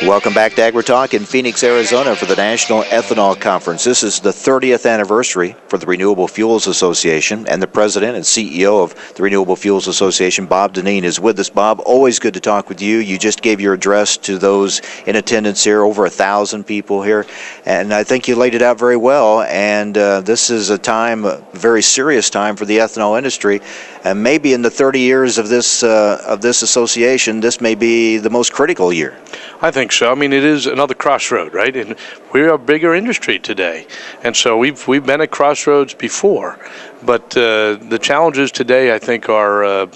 Welcome back to AgriTalk in Phoenix, Arizona for the National Ethanol Conference. This is the 30th anniversary for the Renewable Fuels Association, and the president and CEO of the Renewable Fuels Association, Bob Dinneen, is with us. Bob, always good to talk with you. You just gave your address to those in attendance here, over 1,000 people here, and I think you laid it out very well. And this is a very serious time for the ethanol industry, and maybe in the 30 years of this association, this may be the most critical year. I think so. I mean, it is another crossroad, right? And we're a bigger industry today, and so we've been at crossroads before. But the challenges today, I think, are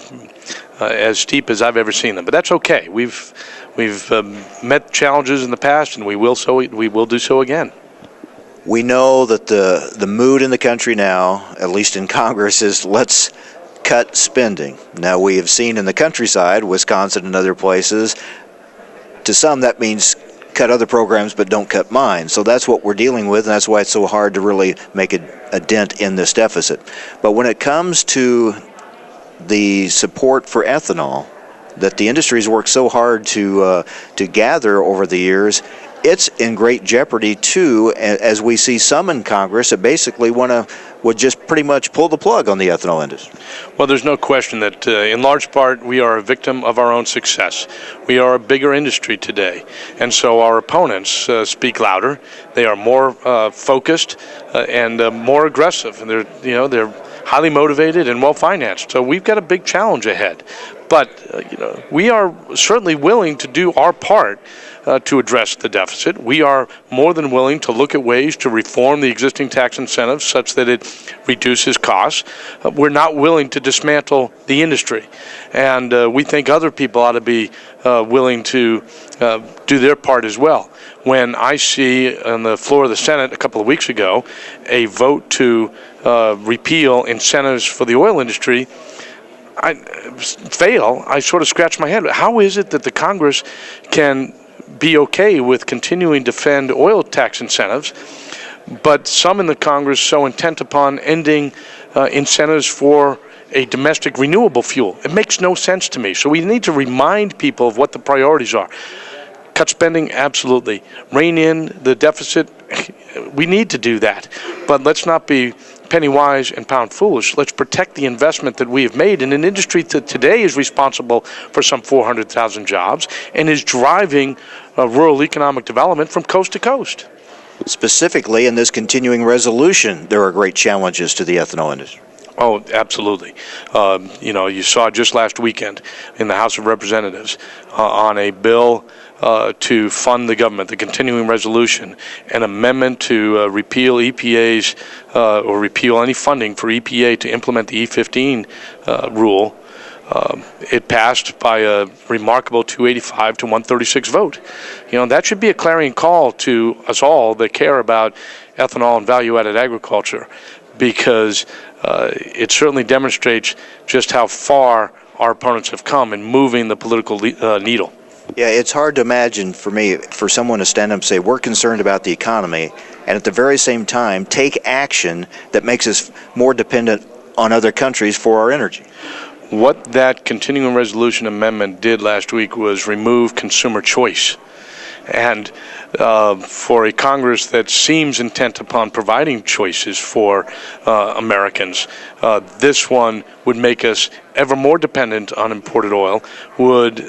as steep as I've ever seen them. But that's okay. We've met challenges in the past, and we will do so again. We know that the mood in the country now, at least in Congress, is let's cut spending. Now, we have seen in the countryside, Wisconsin and other places, to some that means cut other programs but don't cut mine. So that's what we're dealing with, and that's why it's so hard to really make a dent in this deficit. But when it comes to the support for ethanol that the industry's worked so hard to gather over the years, it's in great jeopardy too, as we see some in Congress that basically would just pretty much pull the plug on the ethanol industry. Well, there's no question that in large part we are a victim of our own success. We are a bigger industry today, and so our opponents speak louder. They are more focused and more aggressive, and they're highly motivated and well financed. So we've got a big challenge ahead. But we are certainly willing to do our part to address the deficit. We are more than willing to look at ways to reform the existing tax incentives such that it reduces costs. We're not willing to dismantle the industry, and we think other people ought to be willing to do their part as well. When I see on the floor of the Senate a couple of weeks ago a vote to repeal incentives for the oil industry, I sort of scratch my head. How is it that the Congress can be okay with continuing to defend oil tax incentives, but some in the Congress so intent upon ending incentives for a domestic renewable fuel? It makes no sense to me. So we need to remind people of what the priorities are. Cut spending, absolutely. Rein in the deficit, we need to do that. But let's not be penny wise and pound foolish. Let's protect the investment that we have made in an industry that today is responsible for some 400,000 jobs and is driving rural economic development from coast to coast. Specifically, in this continuing resolution, there are great challenges to the ethanol industry. Oh, absolutely. You saw just last weekend in the House of Representatives on a bill to fund the government, the continuing resolution, an amendment to repeal EPA's or repeal any funding for EPA to implement the E15 rule. It passed by a remarkable 285 to 136 vote. That should be a clarion call to us all that care about ethanol and value-added agriculture, because it certainly demonstrates just how far our opponents have come in moving the political needle. Yeah, it's hard to imagine for someone to stand up and say, we're concerned about the economy, and at the very same time take action that makes us more dependent on other countries for our energy. What that continuing resolution amendment did last week was remove consumer choice. And for a Congress that seems intent upon providing choices for Americans, this one would make us ever more dependent on imported oil, would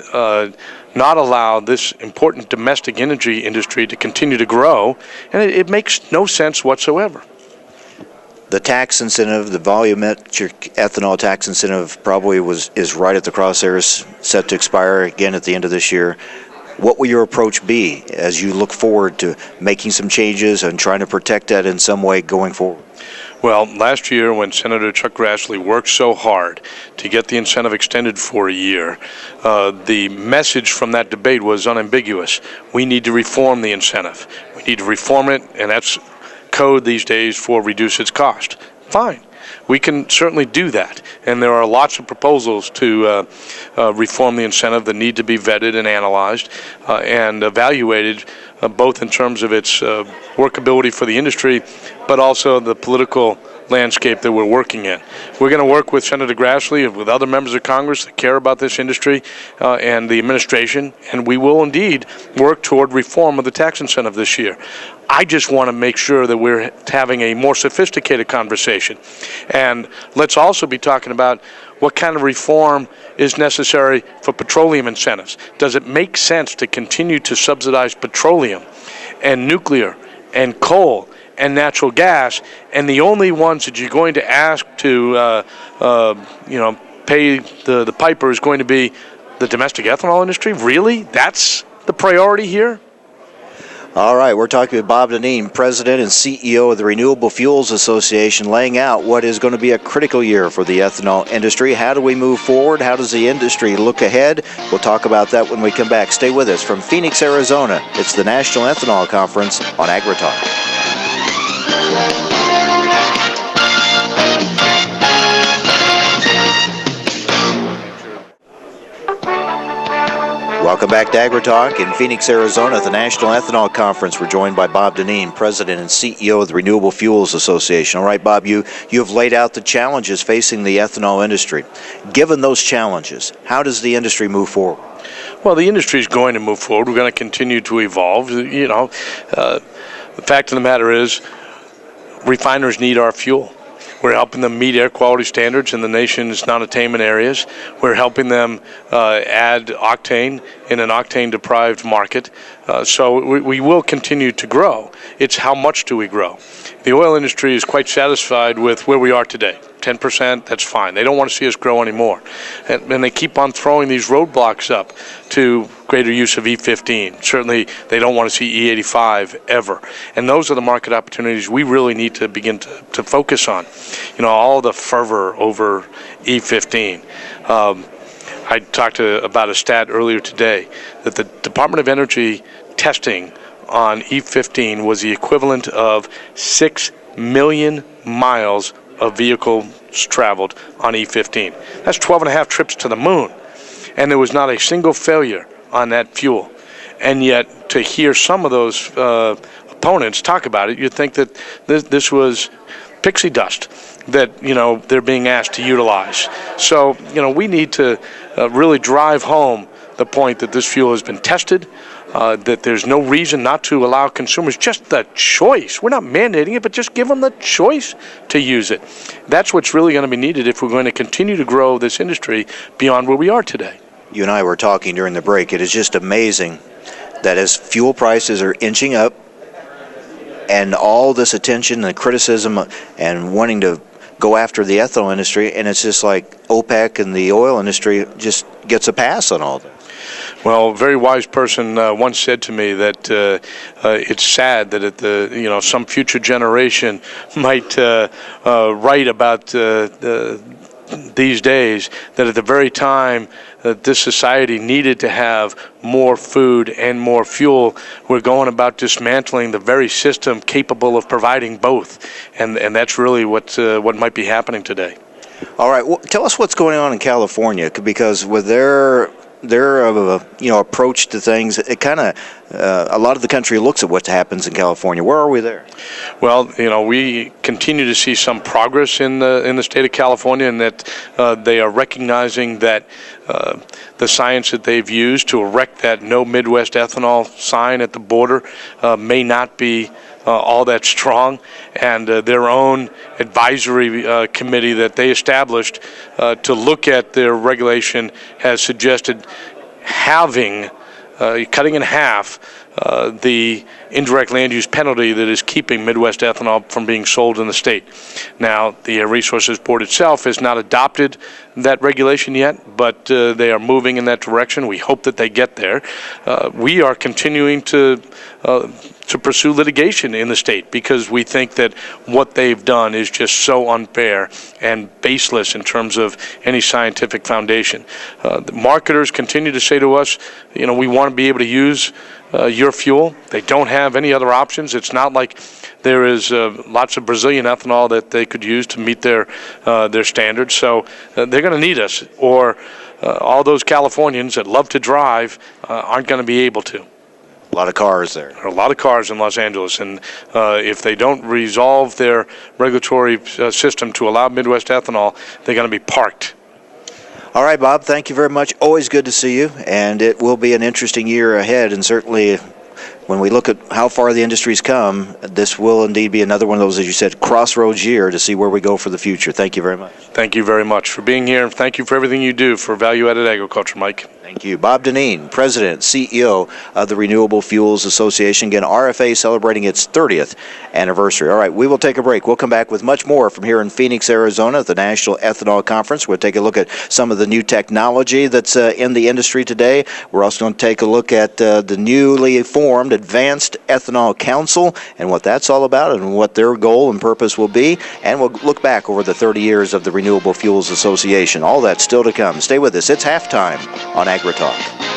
not allow this important domestic energy industry to continue to grow, and it makes no sense whatsoever. The tax incentive, the volumetric ethanol tax incentive, probably is right at the crosshairs, set to expire again at the end of this year. What will your approach be as you look forward to making some changes and trying to protect that in some way going forward? Well, last year when Senator Chuck Grassley worked so hard to get the incentive extended for a year, the message from that debate was unambiguous. We need to reform the incentive. We need to reform it, and that's code these days for reduce its cost. Fine. We can certainly do that, and there are lots of proposals to reform the incentive that need to be vetted and analyzed and evaluated both in terms of its workability for the industry, but also the political landscape that we're working in. We're going to work with Senator Grassley and with other members of Congress that care about this industry and the administration, and we will indeed work toward reform of the tax incentive this year. I just want to make sure that we're having a more sophisticated conversation. And let's also be talking about what kind of reform is necessary for petroleum incentives. Does it make sense to continue to subsidize petroleum and nuclear and coal and natural gas, and the only ones that you're going to ask to pay the piper is going to be the domestic ethanol industry? Really? That's the priority here? All right, we're talking with Bob Dinneen, President and CEO of the Renewable Fuels Association, laying out what is going to be a critical year for the ethanol industry. How do we move forward? How does the industry look ahead? We'll talk about that when we come back. Stay with us. From Phoenix, Arizona, it's the National Ethanol Conference on AgriTalk. Welcome back to AgriTalk in Phoenix, Arizona at the National Ethanol Conference. We're joined by Bob Dinneen, President and CEO of the Renewable Fuels Association. All right, Bob, you have laid out the challenges facing the ethanol industry. Given those challenges, how does the industry move forward? Well, the industry is going to move forward. We're going to continue to evolve. The fact of the matter is, refiners need our fuel. We're helping them meet air quality standards in the nation's non-attainment areas. We're helping them add octane in an octane-deprived market. So we will continue to grow. It's how much do we grow? The oil industry is quite satisfied with where we are today. 10%, that's fine. They don't want to see us grow anymore. And they keep on throwing these roadblocks up to greater use of E15. Certainly, they don't want to see E85 ever. And those are the market opportunities we really need to begin to focus on. All the fervor over E15. I talked about a stat earlier today that the Department of Energy testing on E15 was the equivalent of 6 million miles of vehicles traveled on E15. That's 12 and a half trips to the moon. And there was not a single failure on that fuel. And yet, to hear some of those opponents talk about it, you'd think that this was pixie dust that, they're being asked to utilize. So, we need to really drive home the point that this fuel has been tested, that there's no reason not to allow consumers just the choice. We're not mandating it, but just give them the choice to use it. That's what's really going to be needed if we're going to continue to grow this industry beyond where we are today. You and I were talking during the break. It is just amazing that as fuel prices are inching up and all this attention and criticism and wanting to go after the ethanol industry, and it's just like OPEC and the oil industry just gets a pass on all that. Well, a very wise person once said to me that it's sad that some future generation might write about these days that at the very time that this society needed to have more food and more fuel, we're going about dismantling the very system capable of providing both, and that's really what might be happening today. All right, well, tell us what's going on in California, because with their approach to things, it kind of a lot of the country looks at what happens in California. Where are we there? Well, we continue to see some progress in the state of California, and that they are recognizing that the science that they've used to erect that no Midwest ethanol sign at the border may not be all that strong, and their own advisory committee that they established to look at their regulation has suggested cutting in half the indirect land use penalty that is keeping Midwest ethanol from being sold in the state. Now, the Air Resources Board itself has not adopted that regulation yet, but they are moving in that direction. We hope that they get there. We are continuing to pursue litigation in the state because we think that what they've done is just so unfair and baseless in terms of any scientific foundation. The marketers continue to say to us, we want to be able to use your fuel. They don't have any other options. It's not like there is lots of Brazilian ethanol that they could use to meet their standards. So they're going to need us, or all those Californians that love to drive aren't going to be able to. A lot of cars there. There are a lot of cars in Los Angeles, and if they don't resolve their regulatory system to allow Midwest ethanol, they're going to be parked. All right, Bob, thank you very much. Always good to see you, and it will be an interesting year ahead, and certainly when we look at how far the industry's come, this will indeed be another one of those, as you said, crossroads year to see where we go for the future. Thank you very much. Thank you very much for being here, and thank you for everything you do for value-added agriculture, Mike. Thank you. Bob Dinneen, President, CEO of the Renewable Fuels Association. Again, RFA celebrating its 30th anniversary. All right, we will take a break. We'll come back with much more from here in Phoenix, Arizona at the National Ethanol Conference. We'll take a look at some of the new technology that's in the industry today. We're also going to take a look at the newly formed Advanced Ethanol Council and what that's all about and what their goal and purpose will be. And we'll look back over the 30 years of the Renewable Fuels Association. All that's still to come. Stay with us. It's halftime on AgriTalk.